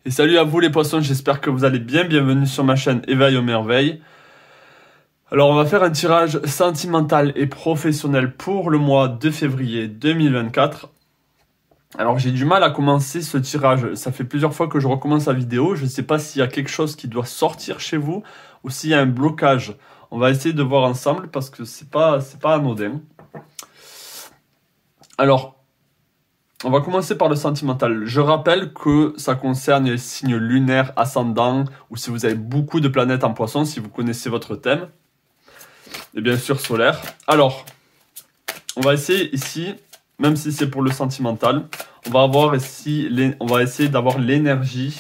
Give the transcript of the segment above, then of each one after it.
Et salut à vous les poissons, j'espère que vous allez bien, bienvenue sur ma chaîne Éveil aux merveilles. Alors on va faire un tirage sentimental et professionnel pour le mois de février 2024. Alors j'ai du mal à commencer ce tirage, ça fait plusieurs fois que je recommence la vidéo, je ne sais pas s'il y a quelque chose qui doit sortir chez vous ou s'il y a un blocage. On va essayer de voir ensemble parce que c'est pas anodin. Alors, on va commencer par le sentimental. Je rappelle que ça concerne les signes lunaires, ascendants, ou si vous avez beaucoup de planètes en poisson, si vous connaissez votre thème. Et bien sûr solaire. Alors, on va essayer ici, même si c'est pour le sentimental, on va essayer d'avoir l'énergie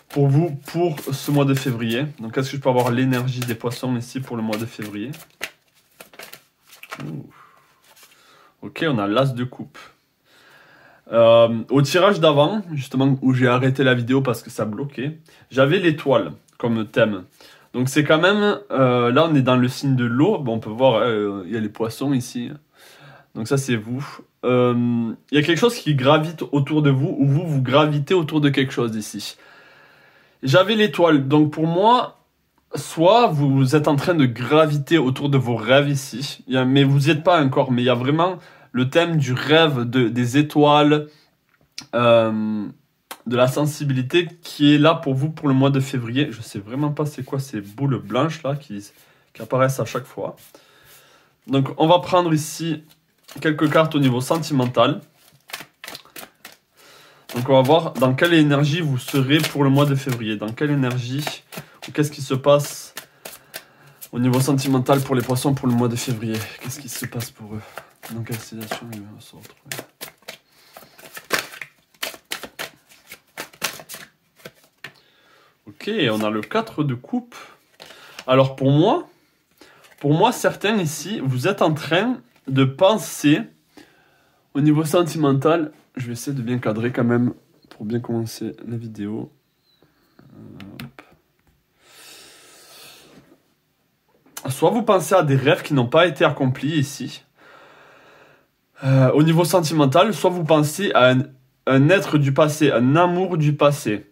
pour vous pour ce mois de février. Donc, est-ce que je peux avoir l'énergie des poissons ici pour le mois de février? Ok, on a l'as de coupe. Au tirage d'avant, justement où j'ai arrêté la vidéo parce que ça bloquait, j'avais l'étoile comme thème. Donc c'est quand même, là on est dans le signe de l'eau, bon, on peut voir, il y a les poissons ici. Donc ça c'est vous. Il y a quelque chose qui gravite autour de vous, ou vous gravitez autour de quelque chose ici. J'avais l'étoile, donc pour moi, soit vous êtes en train de graviter autour de vos rêves ici, mais vous n'y êtes pas encore, mais il y a vraiment le thème du rêve, des étoiles, de la sensibilité qui est là pour vous pour le mois de février. Je sais vraiment pas c'est quoi ces boules blanches là qui apparaissent à chaque fois. Donc on va prendre ici quelques cartes au niveau sentimental. Donc on va voir dans quelle énergie vous serez pour le mois de février. Dans quelle énergie, ou qu'est-ce qui se passe au niveau sentimental pour les poissons pour le mois de février. Qu'est-ce qui se passe pour eux? Dans quelle situation ils vont se retrouver? Ok, on a le 4 de coupe. Alors pour moi, certains ici, vous êtes en train de penser au niveau sentimental. Je vais essayer de bien cadrer quand même pour bien commencer la vidéo. Soit vous pensez à des rêves qui n'ont pas été accomplis ici. Au niveau sentimental, soit vous pensez à un être du passé, un amour du passé.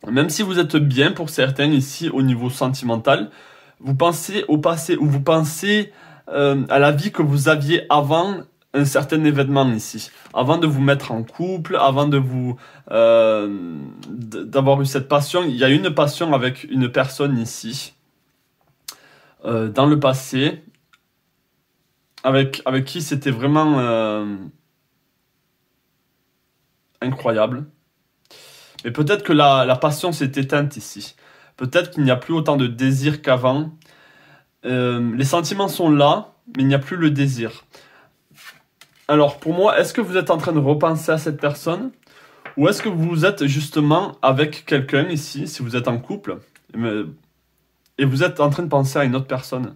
Même si vous êtes bien pour certains ici au niveau sentimental, vous pensez au passé ou vous pensez à la vie que vous aviez avant un certain événement ici. Avant de vous mettre en couple, avant de vous d'avoir eu cette passion. Il y a une passion avec une personne ici. Dans le passé. Avec qui c'était vraiment incroyable. Mais peut-être que la passion s'est éteinte ici. Peut-être qu'il n'y a plus autant de désir qu'avant. Les sentiments sont là, mais il n'y a plus le désir. Alors pour moi, est-ce que vous êtes en train de repenser à cette personne? Ou est-ce que vous êtes justement avec quelqu'un ici, si vous êtes en couple, et vous êtes en train de penser à une autre personne?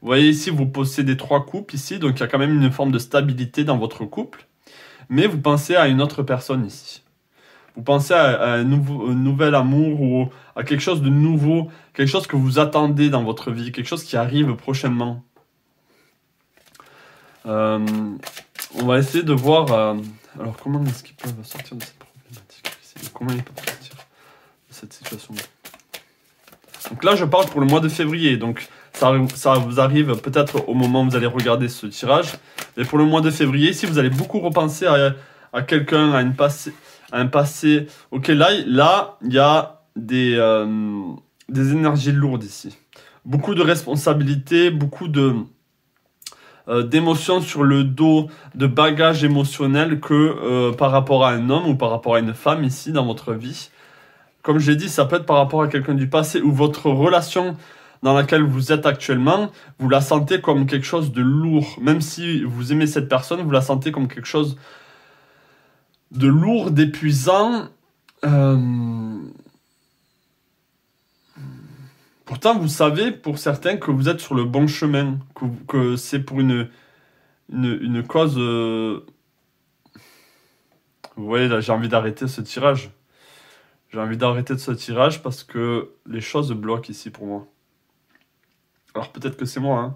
Vous voyez ici, vous possédez 3 couples ici, donc il y a quand même une forme de stabilité dans votre couple. Mais vous pensez à une autre personne ici. Vous pensez à un nouvel amour ou à quelque chose de nouveau, quelque chose que vous attendez dans votre vie, quelque chose qui arrive prochainement. On va essayer de voir... alors comment est-ce qu'ils peuvent sortir de cette problématique ici? Comment ils peuvent sortir de cette situation? Donc là, je parle pour le mois de février, donc... Ça vous arrive peut-être au moment où vous allez regarder ce tirage. Mais pour le mois de février, ici, vous allez beaucoup repenser à quelqu'un, à un passé. Ok, là, il y a des énergies lourdes ici. Beaucoup de responsabilités, beaucoup d'émotions sur le dos, de bagages émotionnels que par rapport à un homme ou par rapport à une femme ici dans votre vie. Comme je l'ai dit, ça peut être par rapport à quelqu'un du passé ou votre relation dans laquelle vous êtes actuellement, vous la sentez comme quelque chose de lourd. Même si vous aimez cette personne, vous la sentez comme quelque chose de lourd, d'épuisant. Pourtant, vous savez, pour certains, que vous êtes sur le bon chemin, que c'est pour une cause... Vous voyez, là, j'ai envie d'arrêter ce tirage. J'ai envie d'arrêter ce tirage parce que les choses bloquent ici pour moi. Alors peut-être que c'est moi,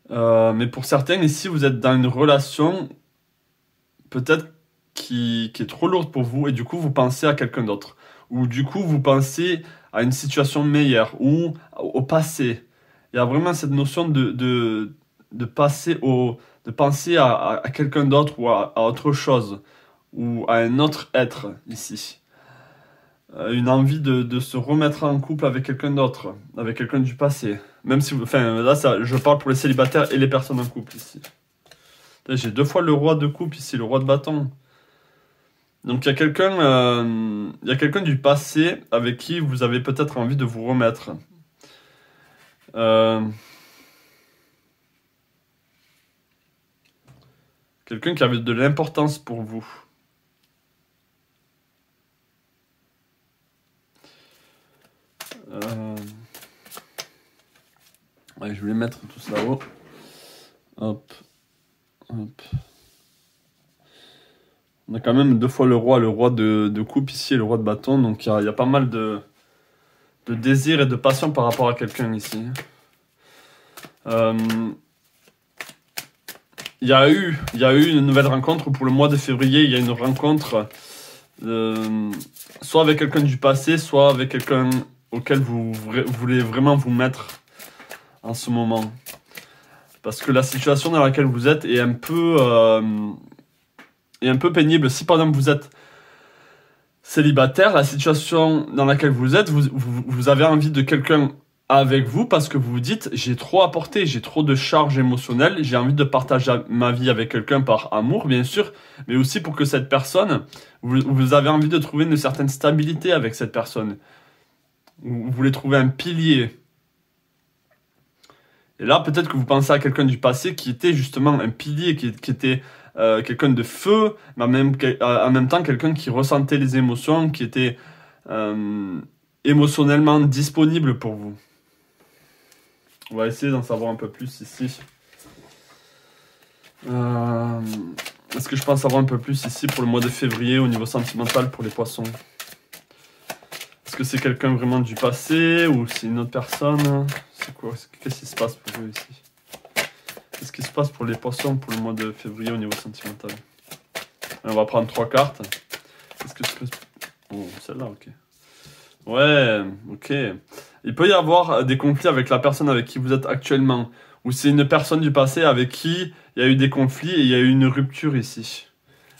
hein. Mais pour certains, ici, vous êtes dans une relation, peut-être qui est trop lourde pour vous et du coup vous pensez à quelqu'un d'autre. Ou du coup vous pensez à une situation meilleure ou au passé. Il y a vraiment cette notion de passer de penser à quelqu'un d'autre ou à autre chose ou à un autre être ici. Une envie de se remettre en couple avec quelqu'un d'autre, avec quelqu'un du passé. Même si, enfin là je parle pour les célibataires et les personnes en couple ici. Là, j'ai 2 fois le roi de coupe ici, le roi de bâton. Donc il y a quelqu'un du passé avec qui vous avez peut-être envie de vous remettre. Quelqu'un qui avait de l'importance pour vous. Ouais, je vais mettre tout ça là-haut. Hop. Hop. On a quand même 2 fois le roi de coupe ici et le roi de bâton. Donc il y a pas mal de désir et de passion par rapport à quelqu'un ici. Il y a eu une nouvelle rencontre pour le mois de février. Il y a une rencontre soit avec quelqu'un du passé, soit avec quelqu'un auquel vous voulez vraiment vous mettre en ce moment. Parce que la situation dans laquelle vous êtes est un peu pénible. Si par exemple vous êtes célibataire, la situation dans laquelle vous êtes, vous avez envie de quelqu'un avec vous parce que vous vous dites j'ai trop à porter, j'ai trop de charge émotionnelle, j'ai envie de partager ma vie avec quelqu'un par amour bien sûr, mais aussi pour que cette personne, vous avez envie de trouver une certaine stabilité avec cette personne. Vous voulez trouver un pilier. Et là peut-être que vous pensez à quelqu'un du passé qui était justement un pilier, qui était quelqu'un de feu, mais en même temps quelqu'un qui ressentait les émotions, qui était émotionnellement disponible pour vous. On va essayer d'en savoir un peu plus ici. Est-ce que je pense savoir un peu plus ici pour le mois de février au niveau sentimental pour les poissons? Est-ce que c'est quelqu'un vraiment du passé ou c'est une autre personne? C'est quoi? Qu'est-ce qui se passe pour eux ici? Qu'est-ce qui se passe pour les poissons pour le mois de février au niveau sentimental? On va prendre 3 cartes. Qu'est-ce que c'est? Oh, celle-là, ok. Ouais, ok. Il peut y avoir des conflits avec la personne avec qui vous êtes actuellement. Ou c'est une personne du passé avec qui il y a eu des conflits et il y a eu une rupture ici.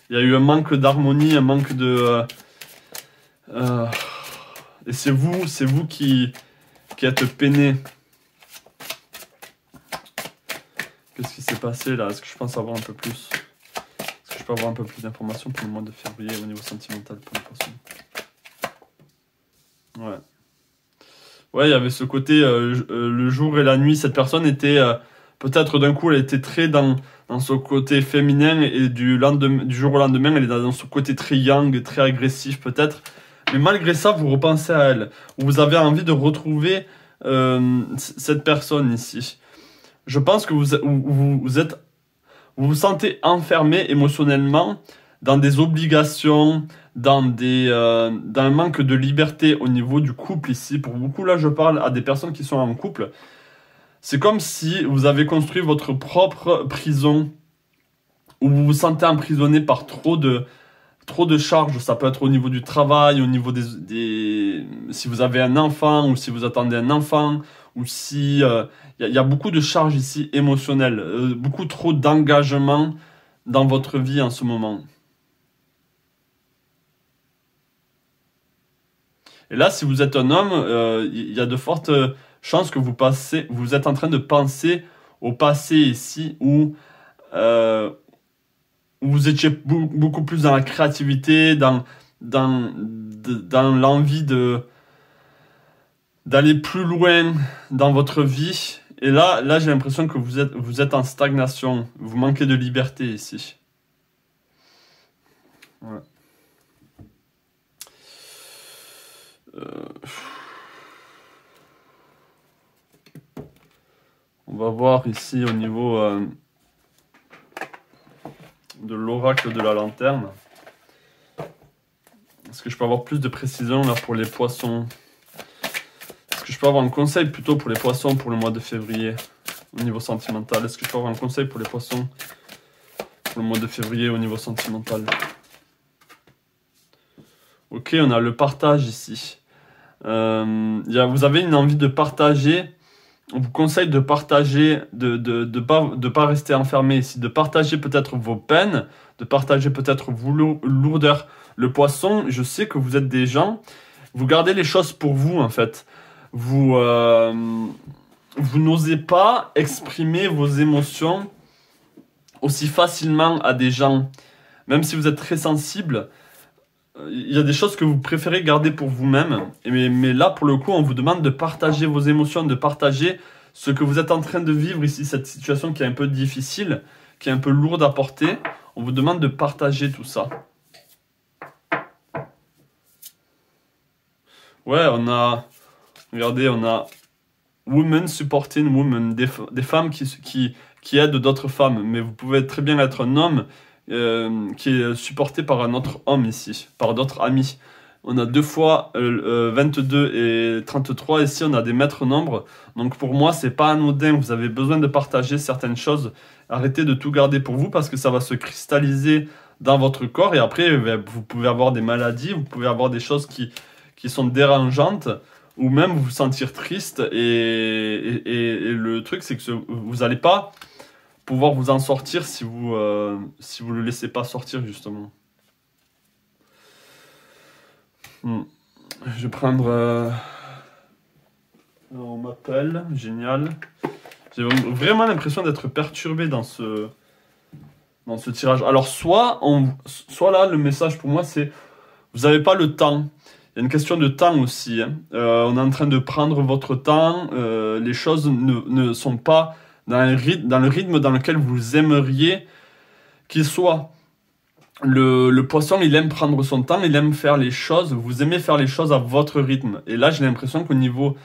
Il y a eu un manque d'harmonie, un manque de... Et c'est vous qui êtes peiné. Qu'est-ce qui s'est passé là? Est-ce que je pense avoir un peu plus? Est-ce que je peux avoir un peu plus d'informations pour le mois de février au niveau sentimental pour les poissons? Ouais. Ouais, il y avait ce côté, le jour et la nuit, cette personne était, peut-être d'un coup, elle était très dans ce côté féminin et du jour au lendemain, elle est dans ce côté très yang, très agressif peut-être. Mais malgré ça, vous repensez à elle. Vous avez envie de retrouver cette personne ici. Je pense que vous vous sentez enfermé émotionnellement dans des obligations, dans un manque de liberté au niveau du couple ici. Pour beaucoup, là, je parle à des personnes qui sont en couple. C'est comme si vous avez construit votre propre prison où vous vous sentez emprisonné par trop de charges. Ça peut être au niveau du travail, au niveau si vous avez un enfant ou si vous attendez un enfant ou si il y a beaucoup de charges ici émotionnelles, beaucoup trop d'engagement dans votre vie en ce moment. Et là, si vous êtes un homme, il y a de fortes chances que vous êtes en train de penser au passé ici où vous étiez beaucoup plus dans la créativité, dans l'envie d'aller plus loin dans votre vie. Et là j'ai l'impression que vous êtes en stagnation. Vous manquez de liberté ici. Ouais. On va voir ici au niveau de l'oracle de la lanterne. Est-ce que je peux avoir plus de précision là pour les poissons? Est-ce que je peux avoir un conseil plutôt pour les poissons pour le mois de février au niveau sentimental? Est-ce que je peux avoir un conseil pour les poissons pour le mois de février au niveau sentimental? Ok, on a le partage ici. Vous avez une envie de partager. On vous conseille de partager, de pas rester enfermé ici, de partager peut-être vos peines, de partager peut-être vos lourdeurs. Le poisson, je sais que vous êtes des gens, vous gardez les choses pour vous en fait. Vous n'osez pas exprimer vos émotions aussi facilement à des gens. Même si vous êtes très sensible, il y a des choses que vous préférez garder pour vous-même. Mais là, pour le coup, on vous demande de partager vos émotions, de partager ce que vous êtes en train de vivre ici, cette situation qui est un peu difficile, qui est un peu lourde à porter. On vous demande de partager tout ça. Ouais, regardez, on a Women Supporting Women, des femmes qui aident d'autres femmes. Mais vous pouvez très bien être un homme qui est supporté par un autre homme ici, par d'autres amis. On a 2 fois 22 et 33. Ici, on a des maîtres nombres. Donc pour moi, c'est pas anodin. Vous avez besoin de partager certaines choses. Arrêtez de tout garder pour vous parce que ça va se cristalliser dans votre corps. Et après, vous pouvez avoir des maladies, vous pouvez avoir des choses qui sont dérangeantes ou même vous sentir triste. Et le truc, c'est que vous n'allez pas pouvoir vous en sortir si vous le laissez pas sortir, justement. Je vais prendre... on m'appelle, génial. J'ai vraiment l'impression d'être perturbé dans ce tirage. Alors, soit là, le message pour moi, c'est... Vous n'avez pas le temps. Il y a une question de temps aussi. Hein. On est en train de prendre votre temps. Les choses ne sont pas dans le rythme dans lequel vous aimeriez qu'il soit. Le poisson, il aime prendre son temps, il aime faire les choses. Vous aimez faire les choses à votre rythme. Et là, j'ai l'impression qu'au niveau...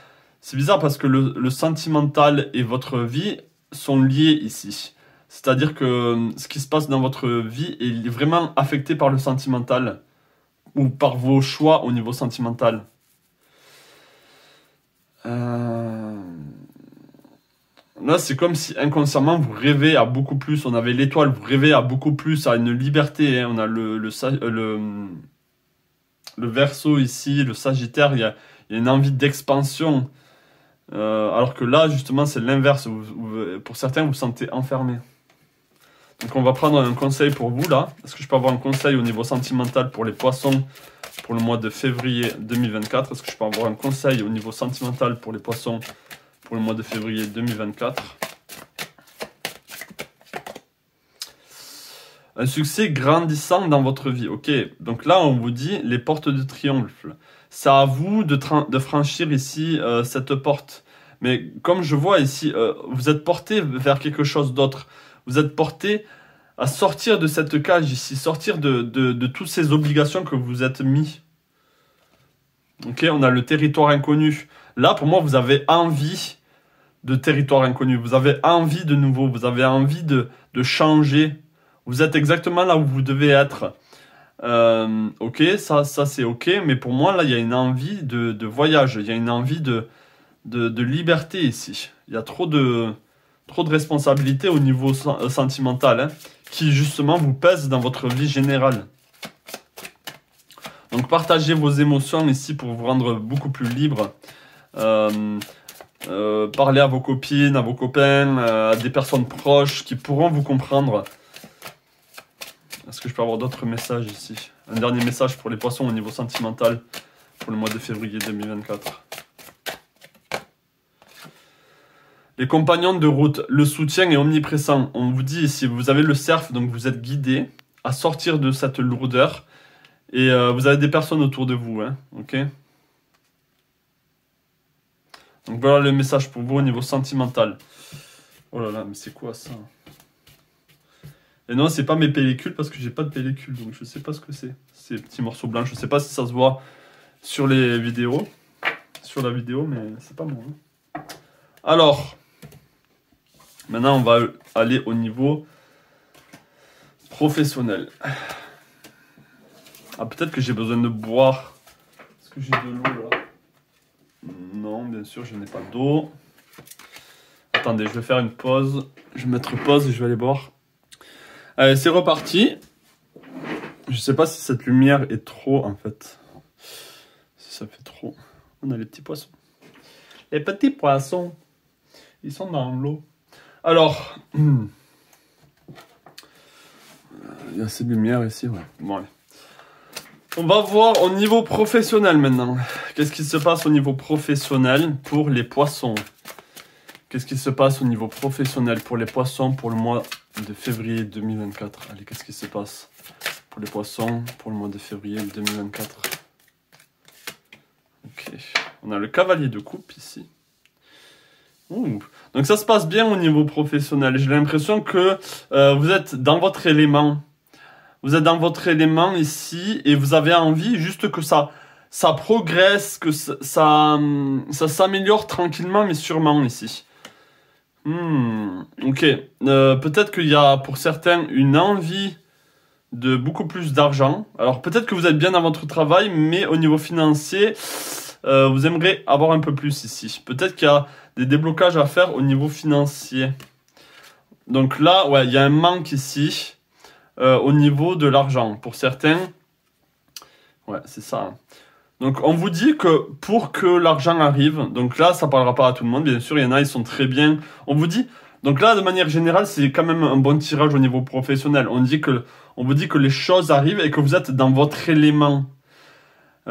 C'est bizarre parce que le sentimental et votre vie sont liés ici. C'est-à-dire que ce qui se passe dans votre vie est vraiment affecté par le sentimental ou par vos choix au niveau sentimental. Là, c'est comme si inconsciemment vous rêvez à beaucoup plus. On avait l'étoile, vous rêvez à beaucoup plus, à une liberté. Hein. On a le Verseau ici, le Sagittaire, il y a une envie d'expansion. Alors que là, justement, c'est l'inverse. Pour certains, vous vous sentez enfermé. Donc, on va prendre un conseil pour vous, là. Est-ce que je peux avoir un conseil au niveau sentimental pour les poissons pour le mois de février 2024? Est-ce que je peux avoir un conseil au niveau sentimental pour les poissons pour le mois de février 2024? Un succès grandissant dans votre vie. Ok, donc là, on vous dit les portes de triomphe. C'est à vous de franchir ici cette porte. Mais comme je vois ici, vous êtes porté vers quelque chose d'autre. Vous êtes porté à sortir de cette cage ici, sortir de toutes ces obligations que vous êtes mis. Ok, on a le territoire inconnu. Là, pour moi, vous avez envie de territoire inconnu. Vous avez envie de nouveau. Vous avez envie de changer. Vous êtes exactement là où vous devez être. Ok, ça c'est ok. Mais pour moi, là, il y a une envie de voyage. Il y a une envie de liberté ici. Il y a trop de responsabilités au niveau sentimental, hein, qui justement vous pèsent dans votre vie générale. Donc partagez vos émotions ici pour vous rendre beaucoup plus libre. Parlez à vos copines, à vos copains, à des personnes proches qui pourront vous comprendre. Est-ce que je peux avoir d'autres messages ici? Un dernier message pour les poissons au niveau sentimental pour le mois de février 2024. Les compagnons de route, le soutien est omniprésent. On vous dit ici, vous avez le cerf, donc vous êtes guidé à sortir de cette lourdeur. Et vous avez des personnes autour de vous, hein, ok? Donc voilà le message pour vous au niveau sentimental. Oh là là, mais c'est quoi ça? Et non, c'est pas mes pellicules parce que j'ai pas de pellicule, donc je sais pas ce que c'est. Ces petits morceaux blancs, je sais pas si ça se voit sur les vidéos, sur la vidéo, mais c'est pas moi. Hein. Alors, maintenant on va aller au niveau professionnel. Ah, peut-être que j'ai besoin de boire. Est-ce que j'ai de l'eau là? Non, bien sûr, je n'ai pas d'eau. Attendez, je vais faire une pause. Je vais mettre pause et je vais aller boire. Allez, c'est reparti. Je sais pas si cette lumière est trop en fait. Si ça fait trop. On a les petits poissons. Les petits poissons. Ils sont dans l'eau. Alors. Il y a assez de lumière ici, ouais. Bon, allez. On va voir au niveau professionnel maintenant. Qu'est-ce qui se passe au niveau professionnel pour les poissons? Qu'est-ce qui se passe au niveau professionnel pour les poissons pour le mois de février 2024? Allez, qu'est-ce qui se passe pour les poissons pour le mois de février 2024? Ok. On a le cavalier de coupe ici. Ouh. Donc ça se passe bien au niveau professionnel. J'ai l'impression que vous êtes dans votre élément. Vous êtes dans votre élément ici et vous avez envie juste que ça progresse, que ça s'améliore tranquillement mais sûrement ici. Ok. Peut-être qu'il y a pour certains une envie de beaucoup plus d'argent. Alors peut-être que vous êtes bien dans votre travail mais au niveau financier, vous aimeriez avoir un peu plus ici. Peut-être qu'il y a des déblocages à faire au niveau financier. Donc là, ouais, il y a un manque ici. Au niveau de l'argent. Pour certains, ouais, c'est ça. Donc, on vous dit que pour que l'argent arrive, donc là, ça parlera pas à tout le monde, bien sûr, il y en a, ils sont très bien. On vous dit, donc là, de manière générale, c'est quand même un bon tirage au niveau professionnel. On vous dit que les choses arrivent et que vous êtes dans votre élément. Et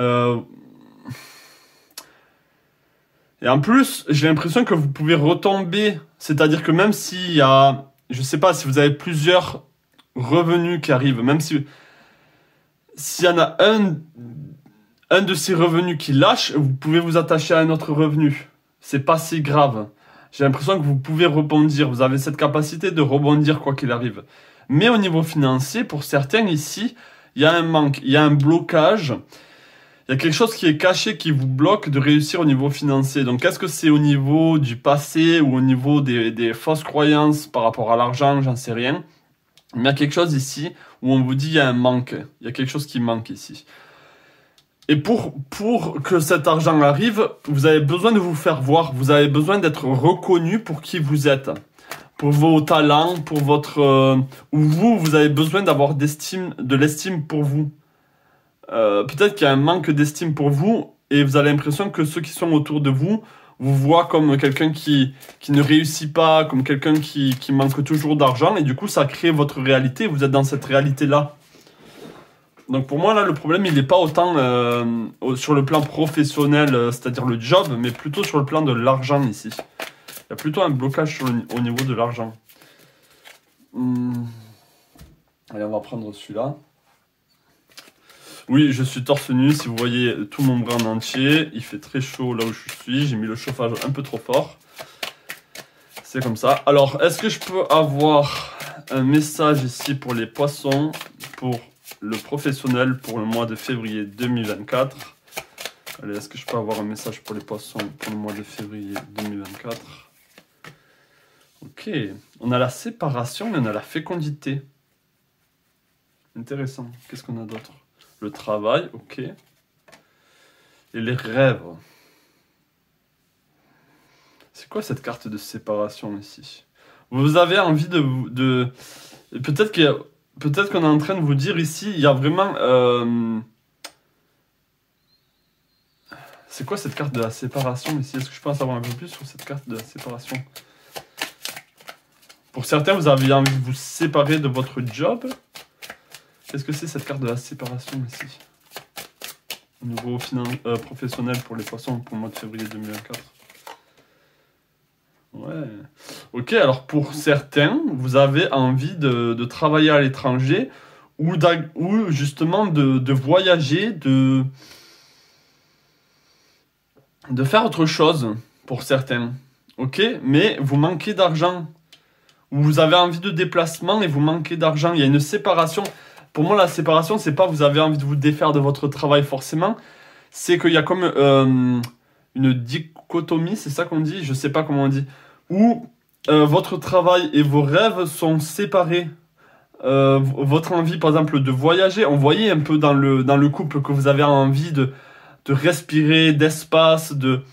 en plus, j'ai l'impression que vous pouvez retomber. C'est-à-dire que même s'il y a, je sais pas, si vous avez plusieurs revenus qui arrivent, même s'il y en a un de ces revenus qui lâche, vous pouvez vous attacher à un autre revenu. C'est pas si grave. J'ai l'impression que vous pouvez rebondir. Vous avez cette capacité de rebondir quoi qu'il arrive. Mais au niveau financier, pour certains ici, il y a un manque, il y a un blocage. Il y a quelque chose qui est caché qui vous bloque de réussir au niveau financier. Donc, est-ce que c'est au niveau du passé ou au niveau des fausses croyances par rapport à l'argent? J'en sais rien. Mais il y a quelque chose ici où on vous dit il y a un manque. Il y a quelque chose qui manque ici. Et pour que cet argent arrive, vous avez besoin de vous faire voir. Vous avez besoin d'être reconnu pour qui vous êtes. Pour vos talents, pour votre... ou vous avez besoin d'avoir de l'estime pour vous. Peut-être qu'il y a un manque d'estime pour vous et vous avez l'impression que ceux qui sont autour de vous vous voient comme quelqu'un qui ne réussit pas, comme quelqu'un qui manque toujours d'argent et du coup ça crée votre réalité, vous êtes dans cette réalité-là. Donc pour moi là le problème il n'est pas autant sur le plan professionnel, c'est-à-dire le job, mais plutôt sur le plan de l'argent ici. Il y a plutôt un blocage au niveau de l'argent. Allez, on va prendre celui-là. Oui, je suis torse nu, si vous voyez tout mon bras en entier. Il fait très chaud là où je suis. J'ai mis le chauffage un peu trop fort. C'est comme ça. Alors, est-ce que je peux avoir un message ici pour les poissons, pour le professionnel, pour le mois de février 2024? Allez, est-ce que je peux avoir un message pour les poissons pour le mois de février 2024? Ok. On a la séparation et on a la fécondité. Intéressant. Qu'est-ce qu'on a d'autre? Le travail, ok. Et les rêves. C'est quoi cette carte de séparation ici? Vous avez envie de... Peut-être qu'on est en train de vous dire ici, il y a vraiment... C'est quoi cette carte de la séparation ici? Est-ce que je peux en savoir un peu plus sur cette carte de la séparation? Pour certains, vous avez envie de vous séparer de votre job. Qu'est-ce que c'est cette carte de la séparation ici? Au niveau professionnel pour les poissons pour le mois de février 2024. Ouais. Ok, alors pour certains, vous avez envie de travailler à l'étranger ou justement de voyager, de faire autre chose pour certains. Ok, mais vous manquez d'argent. Vous avez envie de déplacement et vous manquez d'argent. Il y a une séparation. Pour moi, la séparation, c'est pas vous avez envie de vous défaire de votre travail forcément. C'est qu'il y a comme une dichotomie, c'est ça qu'on dit? Je sais pas comment on dit. Où votre travail et vos rêves sont séparés. Votre envie, par exemple, de voyager. On voyait un peu dans le couple que vous avez envie de respirer, d'espace, de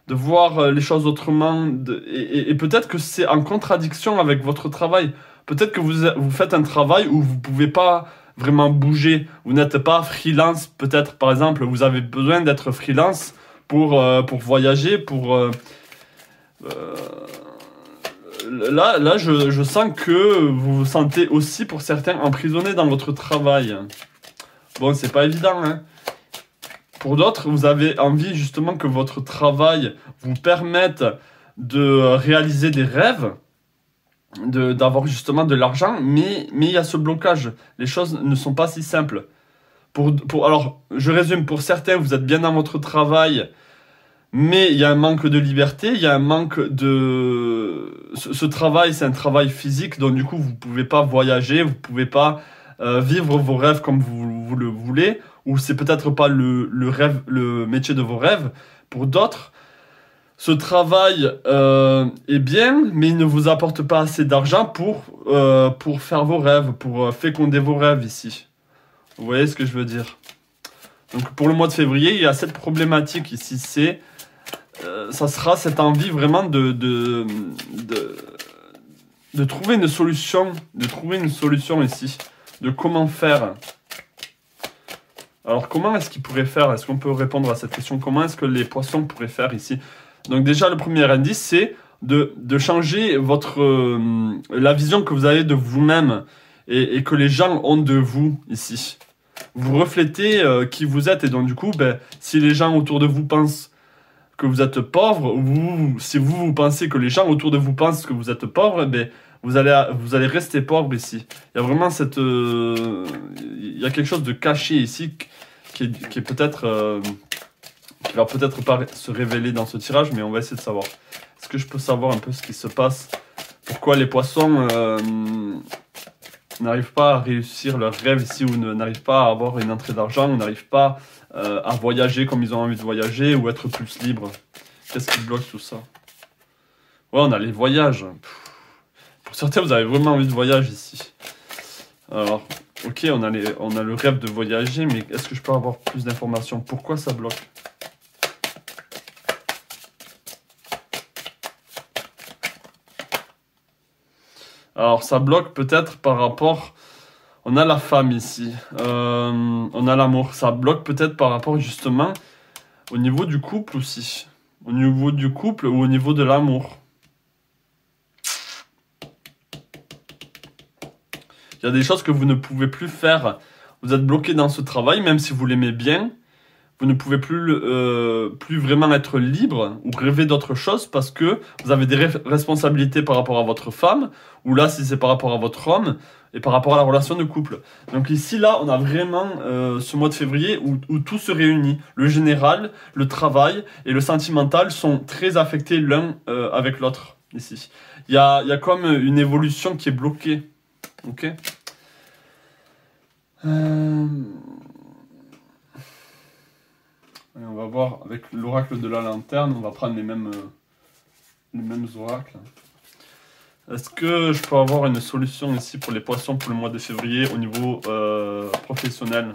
voir les choses autrement. Et peut-être que c'est en contradiction avec votre travail. Peut-être que vous faites un travail où vous pouvez pas vraiment bouger. Vous n'êtes pas freelance, peut-être par exemple, vous avez besoin d'être freelance pour voyager, là je sens que vous vous sentez aussi pour certains emprisonnés dans votre travail. Bon, c'est pas évident, hein. Pour d'autres, vous avez envie justement que votre travail vous permette de réaliser des rêves, d'avoir justement de l'argent, mais il y a ce blocage. Les choses ne sont pas si simples. Alors, je résume, pour certains, vous êtes bien dans votre travail, mais il y a un manque de liberté, il y a un manque de... Ce travail, c'est un travail physique, donc du coup, vous ne pouvez pas voyager, vous ne pouvez pas vivre vos rêves comme vous le voulez, ou c'est peut-être pas le métier de vos rêves. Pour d'autres, ce travail est bien, mais il ne vous apporte pas assez d'argent pour faire vos rêves, pour féconder vos rêves ici. Vous voyez ce que je veux dire? Donc pour le mois de février, il y a cette problématique ici, ça sera cette envie vraiment de trouver une solution, ici, de comment faire. Alors comment est-ce qu'ils pourraient faire? Est-ce qu'on peut répondre à cette question? Comment est-ce que les poissons pourraient faire ici? Donc déjà, le premier indice, c'est de changer la vision que vous avez de vous-même et que les gens ont de vous ici. Vous reflétez qui vous êtes et donc du coup, si les gens autour de vous pensent que vous êtes pauvre, si vous pensez que les gens autour de vous pensent que vous êtes pauvre, vous allez rester pauvre ici. Il y a vraiment il y a quelque chose de caché ici qui est peut-être... qui va peut-être pas se révéler dans ce tirage, mais on va essayer de savoir. Est-ce que je peux savoir un peu ce qui se passe? Pourquoi les poissons n'arrivent pas à réussir leur rêve ici, ou n'arrivent pas à avoir une entrée d'argent, ou n'arrivent pas à voyager comme ils ont envie de voyager, ou être plus libres? Qu'est-ce qui bloque tout ça? Ouais, on a les voyages. Pour certains, vous avez vraiment envie de voyager ici. Alors, ok, on a le rêve de voyager, mais est-ce que je peux avoir plus d'informations? Pourquoi ça bloque? Alors, ça bloque peut-être par rapport... On a la femme ici. On a l'amour. Ça bloque peut-être par rapport justement au niveau du couple aussi. Au niveau du couple ou au niveau de l'amour. Il y a des choses que vous ne pouvez plus faire. Vous êtes bloqué dans ce travail, même si vous l'aimez bien. Vous ne pouvez plus vraiment être libre ou rêver d'autre chose parce que vous avez des responsabilités par rapport à votre femme, ou là, si c'est par rapport à votre homme, et par rapport à la relation de couple. Donc ici, là, on a vraiment ce mois de février où tout se réunit. Le général, le travail et le sentimental sont très affectés l'un avec l'autre, ici. Il y a comme une évolution qui est bloquée. Ok. Et on va voir avec l'oracle de la lanterne, on va prendre les mêmes oracles. Est-ce que je peux avoir une solution ici pour les poissons pour le mois de février au niveau professionnel?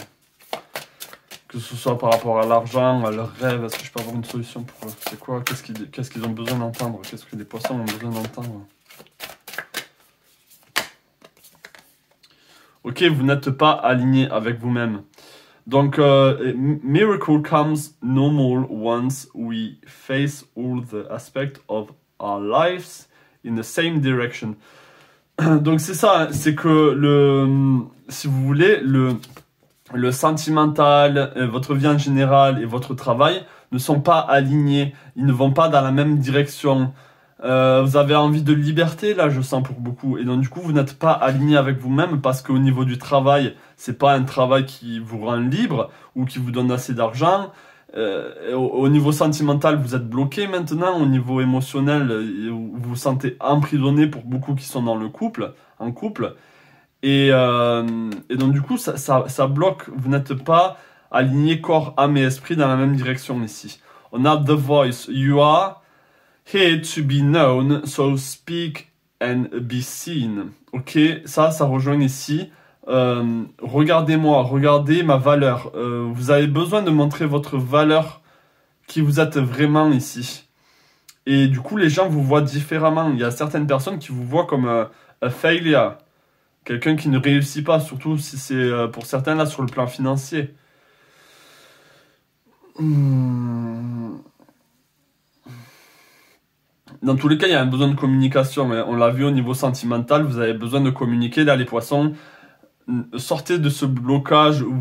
Que ce soit par rapport à l'argent, à leurs rêves, est-ce que je peux avoir une solution pour eux? C'est quoi? Qu'est-ce qu'ils ont besoin d'entendre? Qu'est-ce que les poissons ont besoin d'entendre? Ok, vous n'êtes pas aligné avec vous-même. Donc, miracle comes normal once we face all the aspects of our lives in the same direction. Donc c'est ça, c'est que si vous voulez, le sentimental, votre vie en général et votre travail ne sont pas alignés. Ils ne vont pas dans la même direction. Vous avez envie de liberté, là, je sens pour beaucoup. Et donc, du coup, vous n'êtes pas aligné avec vous-même parce qu'au niveau du travail, c'est pas un travail qui vous rend libre ou qui vous donne assez d'argent. Au niveau sentimental, vous êtes bloqué maintenant. Au niveau émotionnel, vous vous sentez emprisonné pour beaucoup qui sont en couple. Et donc, du coup, ça bloque. Vous n'êtes pas aligné corps, âme et esprit dans la même direction ici. On a The Voice. You are here to be known, so speak and be seen. Ok, ça rejoint ici. Regardez-moi, regardez ma valeur. Vous avez besoin de montrer votre valeur, qui vous êtes vraiment ici. Et du coup, les gens vous voient différemment. Il y a certaines personnes qui vous voient comme a failure, Quelqu'un qui ne réussit pas, surtout si c'est pour certains là sur le plan financier. Dans tous les cas, il y a un besoin de communication. On l'a vu au niveau sentimental, vous avez besoin de communiquer. Là, les poissons, sortez de ce blocage où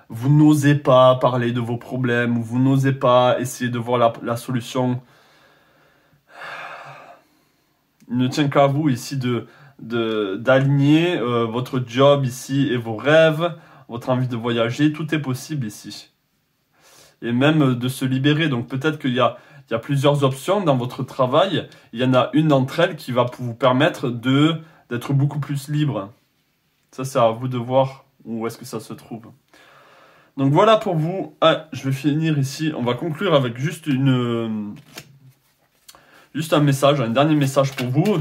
vous n'osez pas parler de vos problèmes, où vous n'osez pas essayer de voir la solution. Il ne tient qu'à vous ici d'aligner votre job ici et vos rêves, votre envie de voyager. Tout est possible ici. Et même de se libérer. Donc peut-être qu'il y a plusieurs options dans votre travail. Il y en a une d'entre elles qui va vous permettre d'être beaucoup plus libre. Ça, c'est à vous de voir où est-ce que ça se trouve. Donc voilà pour vous. Ah, je vais finir ici. On va conclure avec juste un message, un dernier message pour vous,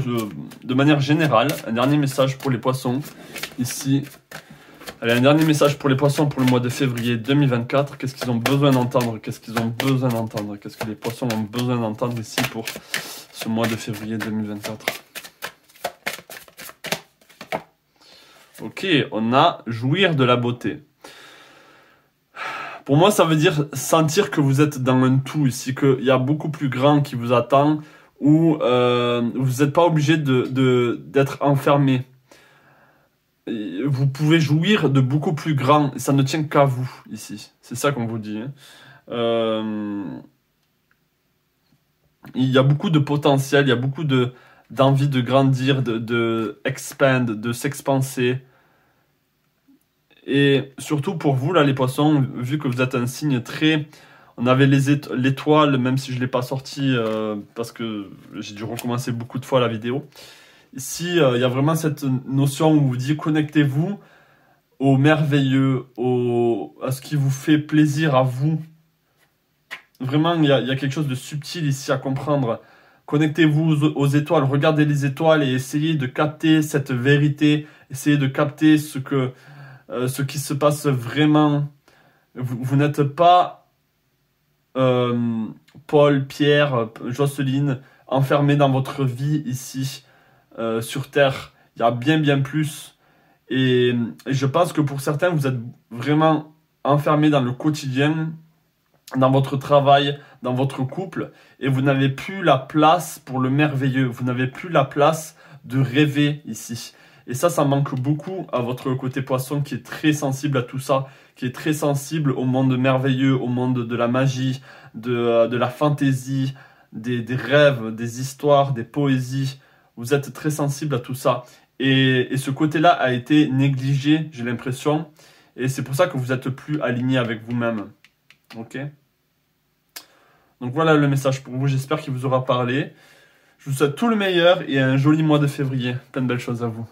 de manière générale. Un dernier message pour les poissons, ici. Allez, un dernier message pour les poissons pour le mois de février 2024. Qu'est-ce qu'ils ont besoin d'entendre? Qu'est-ce qu'ils ont besoin d'entendre? Qu'est-ce que les poissons ont besoin d'entendre ici pour ce mois de février 2024? Ok, on a jouir de la beauté. Pour moi, ça veut dire sentir que vous êtes dans un tout ici, qu'il y a beaucoup plus grand qui vous attend, où vous n'êtes pas obligé d'être enfermé. Vous pouvez jouir de beaucoup plus grand, et ça ne tient qu'à vous, ici. C'est ça qu'on vous dit. Il y a beaucoup de potentiel, il y a beaucoup d'envie de grandir, de expand, de s'expanser. Et surtout pour vous, là, les poissons, vu que vous êtes un signe très... On avait l'étoile, même si je ne l'ai pas sorti, parce que j'ai dû recommencer beaucoup de fois la vidéo. Ici, il y a vraiment cette notion où vous dit connectez-vous au merveilleux, à ce qui vous fait plaisir à vous. Vraiment, il y a quelque chose de subtil ici à comprendre. Connectez-vous aux étoiles, regardez les étoiles et essayez de capter cette vérité. Essayez de capter ce qui se passe vraiment. Vous n'êtes pas Paul, Pierre, Jocelyne, enfermés dans votre vie ici. Sur Terre, il y a bien plus. Et je pense que pour certains, vous êtes vraiment enfermés dans le quotidien, dans votre travail, dans votre couple, et vous n'avez plus la place pour le merveilleux. Vous n'avez plus la place de rêver ici. Et ça manque beaucoup à votre côté poisson qui est très sensible à tout ça, qui est très sensible au monde merveilleux, au monde de la magie, de la fantaisie, des rêves, des histoires, des poésies. Vous êtes très sensible à tout ça. Et ce côté-là a été négligé, j'ai l'impression. Et c'est pour ça que vous êtes plus aligné avec vous-même. Ok? Donc voilà le message pour vous. J'espère qu'il vous aura parlé. Je vous souhaite tout le meilleur et un joli mois de février. Plein de belles choses à vous.